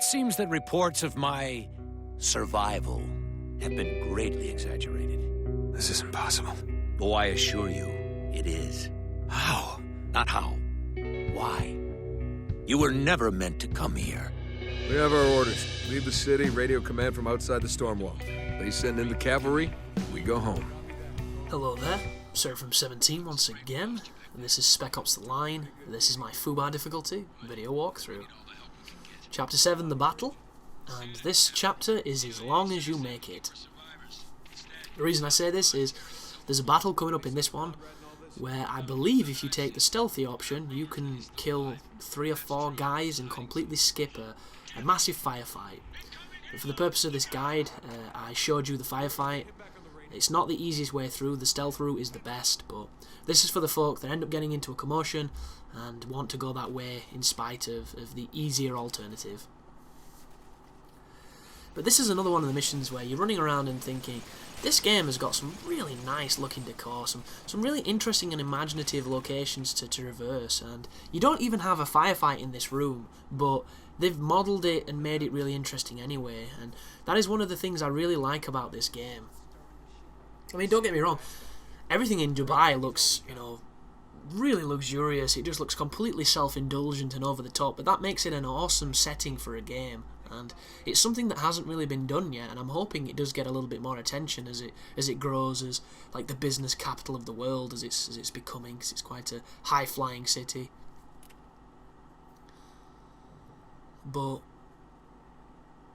It seems that reports of my survival have been greatly exaggerated. This isn't possible. Oh, I assure you, it is. How? Not how. Why? You were never meant to come here. We have our orders. Leave the city, radio command from outside the storm wall. They send in the cavalry, we go home. Hello there, Sir from 17 once again, and this is Spec Ops The Line. This is my FUBAR Difficulty video walkthrough. Chapter 7, The Battle, and this chapter is as long as you make it. The reason I say this is there's a battle coming up in this one where I believe if you take the stealthy option you can kill 3 or 4 guys and completely skip a massive firefight. But for the purpose of this guide, I showed you the firefight. It's not the easiest way through, the stealth route is the best, but this is for the folk that end up getting into a commotion and want to go that way in spite of the easier alternative. But this is another one of the missions where you're running around and thinking, this game has got some really nice looking decor, some really interesting and imaginative locations to traverse, and you don't even have a firefight in this room, but they've modelled it and made it really interesting anyway, and that is one of the things I really like about this game. I mean, don't get me wrong, everything in Dubai looks, really luxurious. It just looks completely self-indulgent and over the top, but that makes it an awesome setting for a game, and it's something that hasn't really been done yet, and I'm hoping it does get a little bit more attention as it grows as like the business capital of the world as it's becoming, because it's quite a high-flying city. But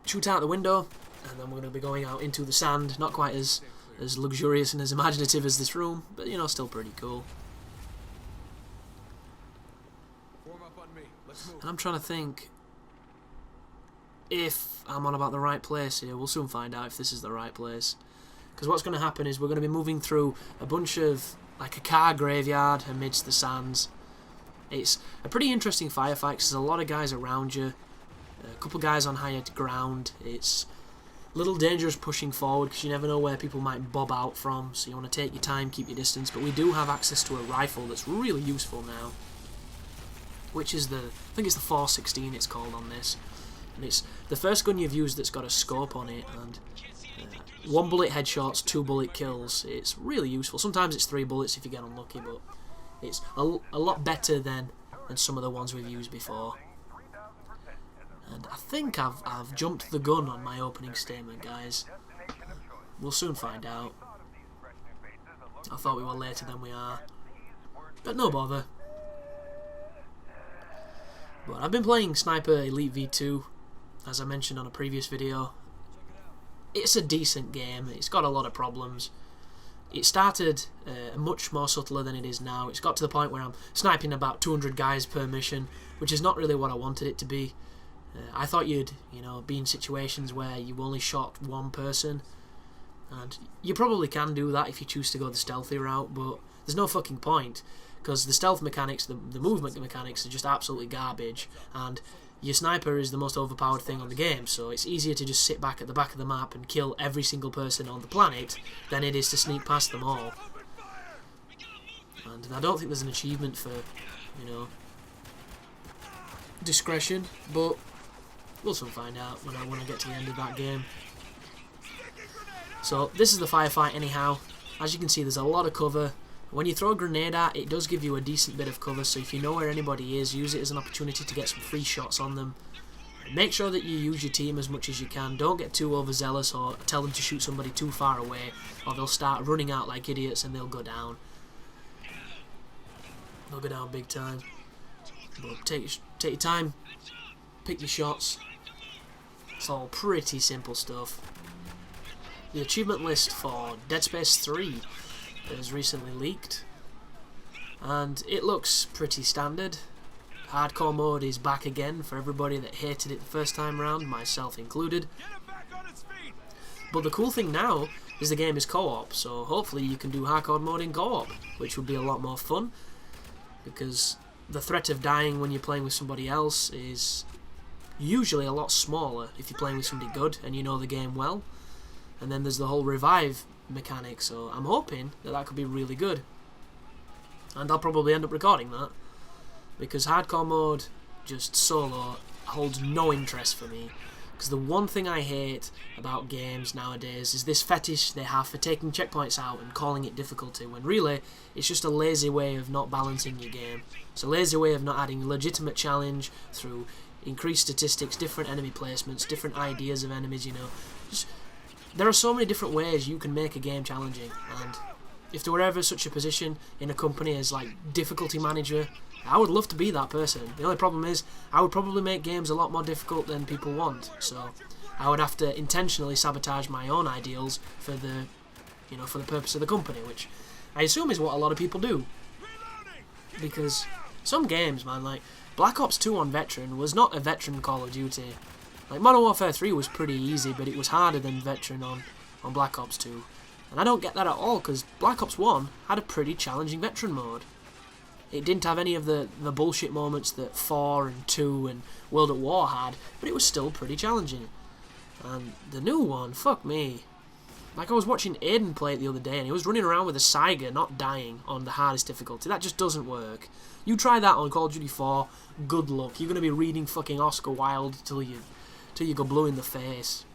shoot out the window, and then we're going to be going out into the sand. Not quite as luxurious and as imaginative as this room, but still pretty cool. And I'm trying to think if I'm on about the right place here. We'll soon find out if this is the right place, because what's going to happen is we're going to be moving through a bunch of, like, a car graveyard amidst the sands. It's a pretty interesting firefight because there's a lot of guys around you, a couple guys on higher ground. It's a little dangerous pushing forward because you never know where people might bob out from, so you want to take your time, keep your distance, but we do have access to a rifle that's really useful now, which is I think it's the 416 it's called on this, and it's the first gun you've used that's got a scope on it, and 1 bullet headshots, 2 bullet kills. It's really useful. Sometimes it's 3 bullets if you get unlucky, but it's a lot better than some of the ones we've used before. And I think I've jumped the gun on my opening statement, guys. We'll soon find out. I thought we were later than we are, but no bother. But I've been playing Sniper Elite V2, as I mentioned on a previous video. It's a decent game. It's got a lot of problems. It started much more subtler than it is now. It's got to the point where I'm sniping about 200 guys per mission, which is not really what I wanted it to be. I thought you'd, be in situations where you only shot 1 person, and you probably can do that if you choose to go the stealthy route, but there's no fucking point, because the stealth mechanics, the movement mechanics are just absolutely garbage, and your sniper is the most overpowered thing on the game, so it's easier to just sit back at the back of the map and kill every single person on the planet than it is to sneak past them all. And I don't think there's an achievement for, discretion, but we'll soon find out when I get to the end of that game. So this is the firefight anyhow. As you can see, there's a lot of cover. When you throw a grenade at, it does give you a decent bit of cover, so if you know where anybody is, use it as an opportunity to get some free shots on them. Make sure that you use your team as much as you can. Don't get too overzealous or tell them to shoot somebody too far away, or they'll start running out like idiots and they'll go down. They'll go down big time. But take your time, pick your shots. It's all pretty simple stuff. The achievement list for Dead Space 3 has recently leaked, and it looks pretty standard. Hardcore mode is back again for everybody that hated it the first time round, myself included. But the cool thing now is the game is co-op, so hopefully you can do hardcore mode in co-op, which would be a lot more fun, because the threat of dying when you're playing with somebody else is usually a lot smaller if you're playing with somebody good and you know the game well. And then there's the whole revive mechanic, so I'm hoping that could be really good. And I'll probably end up recording that, because hardcore mode, just solo, holds no interest for me. Because the one thing I hate about games nowadays is this fetish they have for taking checkpoints out and calling it difficulty, when really it's just a lazy way of not balancing your game. It's a lazy way of not adding a legitimate challenge through increased statistics, different enemy placements, different ideas of enemies, you know. There are so many different ways you can make a game challenging, and if there were ever such a position in a company as like difficulty manager, I would love to be that person. The only problem is I would probably make games a lot more difficult than people want, so I would have to intentionally sabotage my own ideals for the, you know, for the purpose of the company, which I assume is what a lot of people do. Because some games, man, like Black Ops 2 on Veteran was not a veteran Call of Duty. Like Modern Warfare 3 was pretty easy, but it was harder than Veteran on Black Ops 2. And I don't get that at all, because Black Ops 1 had a pretty challenging Veteran mode. It didn't have any of the bullshit moments that 4 and 2 and World at War had, but it was still pretty challenging. And the new one, fuck me. Like, I was watching Aiden play it the other day, and he was running around with a Saiga, not dying, on the hardest difficulty. That just doesn't work. You try that on Call of Duty 4, good luck. You're going to be reading fucking Oscar Wilde till you go blue in the face.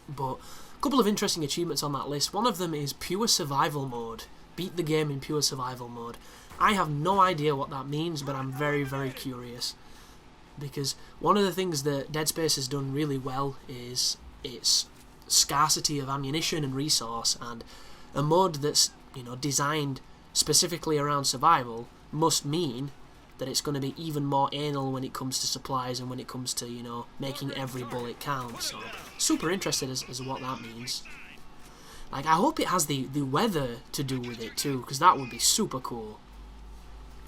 But a couple of interesting achievements on that list. One of them is Pure Survival Mode. Beat the game in Pure Survival Mode. I have no idea what that means, but I'm very, very curious. Because one of the things that Dead Space has done really well is its scarcity of ammunition and resource, and a mode that's, you know, designed specifically around survival must mean that it's going to be even more anal when it comes to supplies and when it comes to, you know, making every bullet count. So, super interested as what that means. Like, I hope it has the weather to do with it too, because that would be super cool.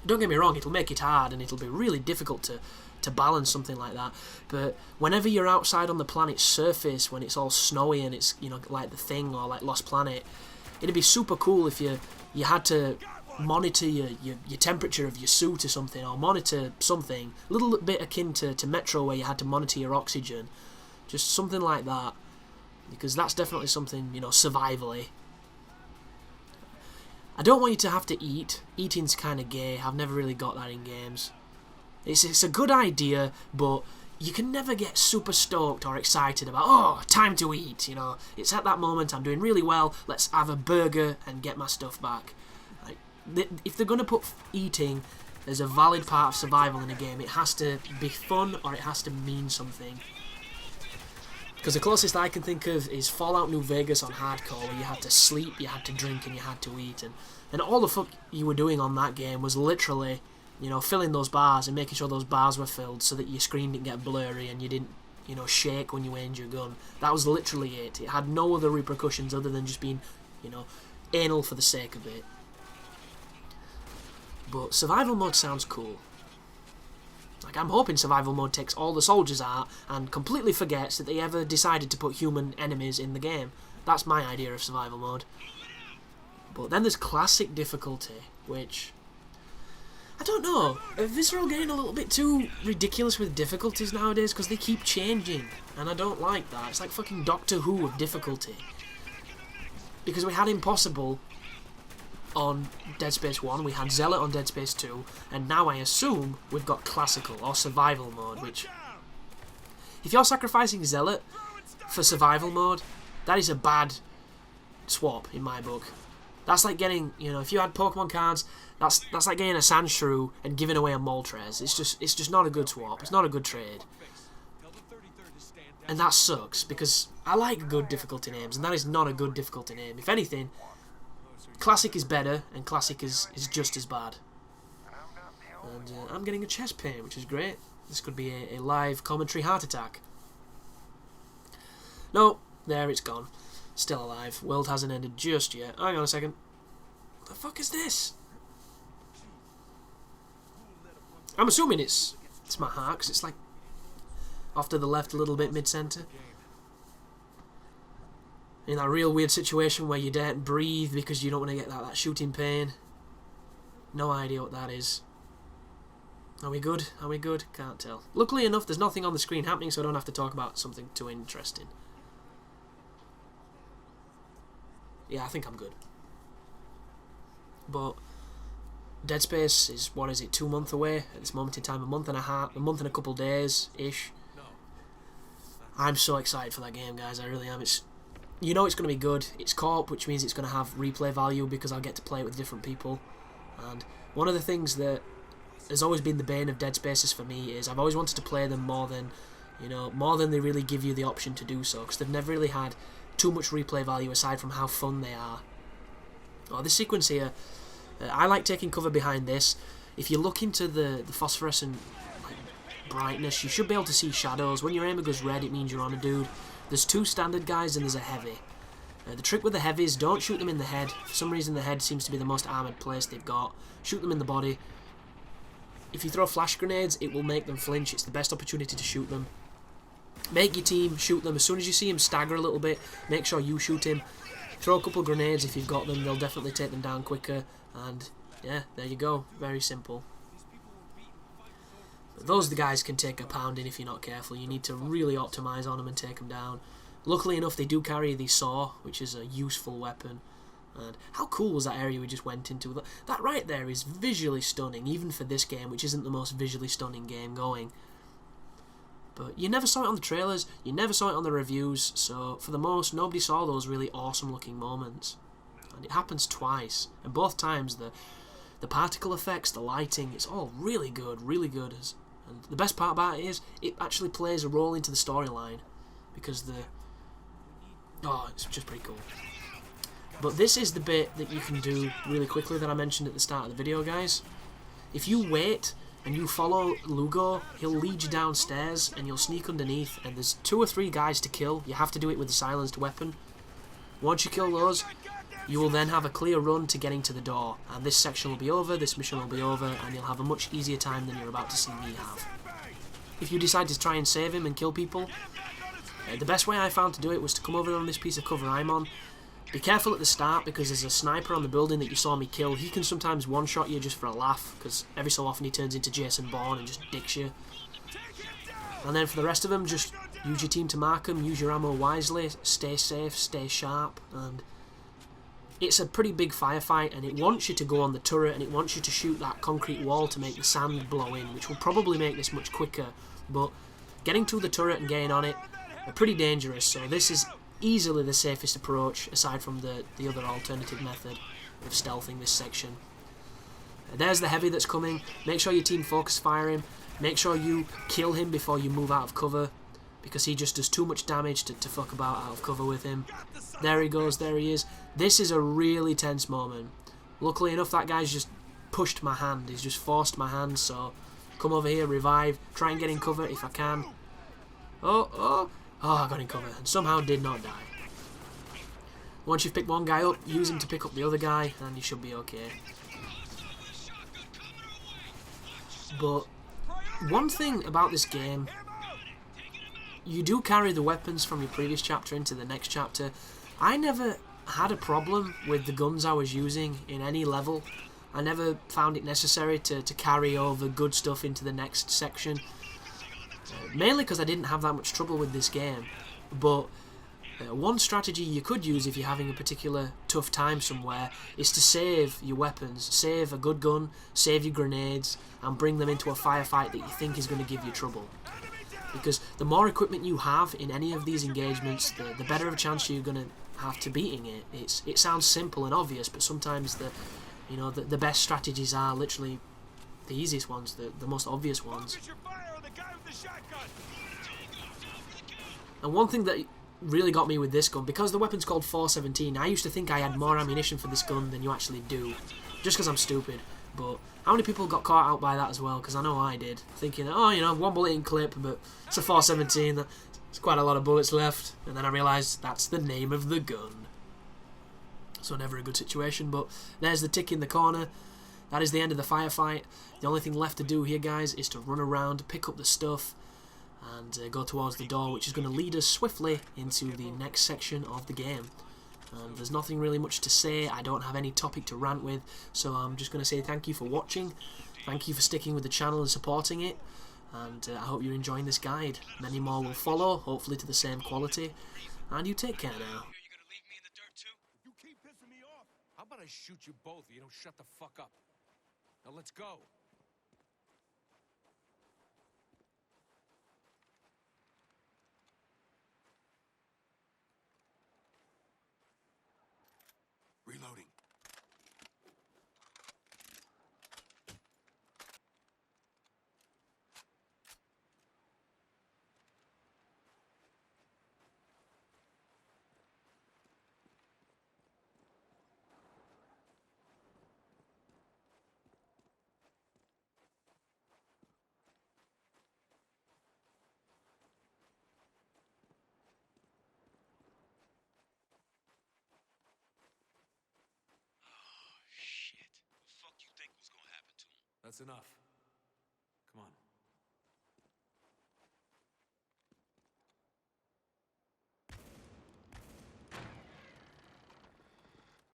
Don't get me wrong, it'll make it hard and it'll be really difficult to balance something like that, but whenever you're outside on the planet's surface, when it's all snowy and it's, you know, like The Thing or like Lost Planet, it'd be super cool if you had to monitor your temperature of your suit or something, or monitor something a little bit akin to Metro, where you had to monitor your oxygen, just something like that, because that's definitely something, you know, survivally. I don't want you to have to eat. Eating's kind of gay. I've never really got that in games. It's a good idea, but you can never get super stoked or excited about, oh, time to eat, you know. It's at that moment, I'm doing really well, let's have a burger and get my stuff back. Like, if they're going to put eating as a valid part of survival in a game, it has to be fun or it has to mean something. Because the closest I can think of is Fallout New Vegas on hardcore, where you had to sleep, you had to drink, and you had to eat. And all the fuck you were doing on that game was literally, you know, filling those bars and making sure those bars were filled so that your screen didn't get blurry and you didn't, you know, shake when you aimed your gun. That was literally it. It had no other repercussions other than just being, you know, anal for the sake of it. But survival mode sounds cool. Like, I'm hoping survival mode takes all the soldiers out and completely forgets that they ever decided to put human enemies in the game. That's my idea of survival mode. But then there's classic difficulty, which, I don't know, are Visceral getting a little bit too ridiculous with difficulties nowadays, because they keep changing, and I don't like that. It's like fucking Doctor Who of difficulty. Because we had Impossible on Dead Space 1, we had Zealot on Dead Space 2, and now I assume we've got Classical, or Survival mode, which, if you're sacrificing Zealot for Survival mode, that is a bad swap, in my book. That's like getting, you know, if you had Pokemon cards, that's like getting a Sandshrew and giving away a Moltres. It's just not a good swap, it's not a good trade. And that sucks, because I like good difficulty names, and that is not a good difficulty name. If anything, Classic is better, and Classic is just as bad. And I'm getting a chest pain, which is great. This could be a live commentary heart attack. No, there, it's gone. Still alive. World hasn't ended just yet. Hang on a second. What the fuck is this? I'm assuming it's my heart, because it's like off to the left a little bit mid-centre. In that real weird situation where you daren't breathe because you don't want to get that shooting pain. No idea what that is. Are we good? Are we good? Can't tell. Luckily enough, there's nothing on the screen happening, so I don't have to talk about something too interesting. Yeah, I think I'm good. But Dead Space is, what is it, 2 months away at this moment in time, a month and a couple days-ish. I'm so excited for that game, guys, I really am. You know it's going to be good. It's co-op, which means it's going to have replay value because I'll get to play it with different people. And one of the things that has always been the bane of Dead Spaces for me is I've always wanted to play them more than they really give you the option to do so, because they've never really had too much replay value aside from how fun they are. Oh, this sequence here, I like taking cover behind this. If you look into the phosphorescent brightness, you should be able to see shadows. When your aimer goes red, it means you're on a dude. There's 2 standard guys and there's a heavy. The trick with the heavies, don't shoot them in the head. For some reason the head seems to be the most armoured place they've got. Shoot them in the body. If you throw flash grenades, it will make them flinch. It's the best opportunity to shoot them. Make your team shoot them. As soon as you see him stagger a little bit, make sure you shoot him. Throw a couple grenades if you've got them. They'll definitely take them down quicker. And yeah, there you go. Very simple. But those the guys can take a pounding if you're not careful. You need to really optimise on them and take them down. Luckily enough, they do carry the saw, which is a useful weapon. And how cool was that area we just went into? That right there is visually stunning, even for this game, which isn't the most visually stunning game going. But you never saw it on the trailers, you never saw it on the reviews, so for the most, nobody saw those really awesome looking moments. And it happens twice, and both times the particle effects, the lighting, it's all really good, really good. And the best part about it is, it actually plays a role into the storyline, because it's just pretty cool. But this is the bit that you can do really quickly that I mentioned at the start of the video, guys. If you wait and you follow Lugo, he'll lead you downstairs and you'll sneak underneath, and there's 2 or 3 guys to kill. You have to do it with a silenced weapon. Once you kill those, you will then have a clear run to getting to the door, and this section will be over, this mission will be over, and you'll have a much easier time than you're about to see me have. If you decide to try and save him and kill people, the best way I found to do it was to come over on this piece of cover I'm on. Be careful at the start, because there's a sniper on the building that you saw me kill. He can sometimes one-shot you just for a laugh, because every so often he turns into Jason Bourne and just dicks you. And then for the rest of them, just use your team to mark them, use your ammo wisely, stay safe, stay sharp, and it's a pretty big firefight, and it wants you to go on the turret, and it wants you to shoot that concrete wall to make the sand blow in, which will probably make this much quicker, but getting to the turret and getting on it are pretty dangerous, so this is easily the safest approach, aside from the other alternative method of stealthing this section. There's the heavy that's coming. Make sure your team focus fire him. Make sure you kill him before you move out of cover, because he just does too much damage to fuck about out of cover with him. There he goes, there he is. This is a really tense moment. Luckily enough, that guy's just pushed my hand. He's just forced my hand, so come over here, revive, try and get in cover if I can. Oh, I got in cover and somehow did not die. Once you've picked one guy up, use him to pick up the other guy and you should be okay. But one thing about this game, you do carry the weapons from your previous chapter into the next chapter. I never had a problem with the guns I was using in any level. I never found it necessary to carry over good stuff into the next section. Mainly because I didn't have that much trouble with this game. But one strategy you could use if you're having a particular tough time somewhere is to save your weapons, save a good gun, save your grenades, and bring them into a firefight that you think is going to give you trouble. Because the more equipment you have in any of these engagements, the better of a chance you're going to have to beating it. It sounds simple and obvious, but sometimes the best strategies are literally the easiest ones, the most obvious ones. And one thing that really got me with this gun, because the weapon's called 417, I used to think I had more ammunition for this gun than you actually do, just because I'm stupid. But how many people got caught out by that as well? Because I know I did, thinking, oh, 1 bullet in clip, but it's a 417, there's quite a lot of bullets left, and then I realised that's the name of the gun. So never a good situation, but there's the tick in the corner. That is the end of the firefight. The only thing left to do here, guys, is to run around, pick up the stuff, and go towards the door, which is going to lead us swiftly into the next section of the game. And there's nothing really much to say. I don't have any topic to rant with, so I'm just going to say thank you for watching. Thank you for sticking with the channel and supporting it. And I hope you're enjoying this guide. Many more will follow, hopefully to the same quality. And you take care now. You keep pissing me off. How about I shoot you both if you don't shut the fuck up? Now let's go. Reloading. Shit. What the fuck you think was gonna happen to him? That's enough.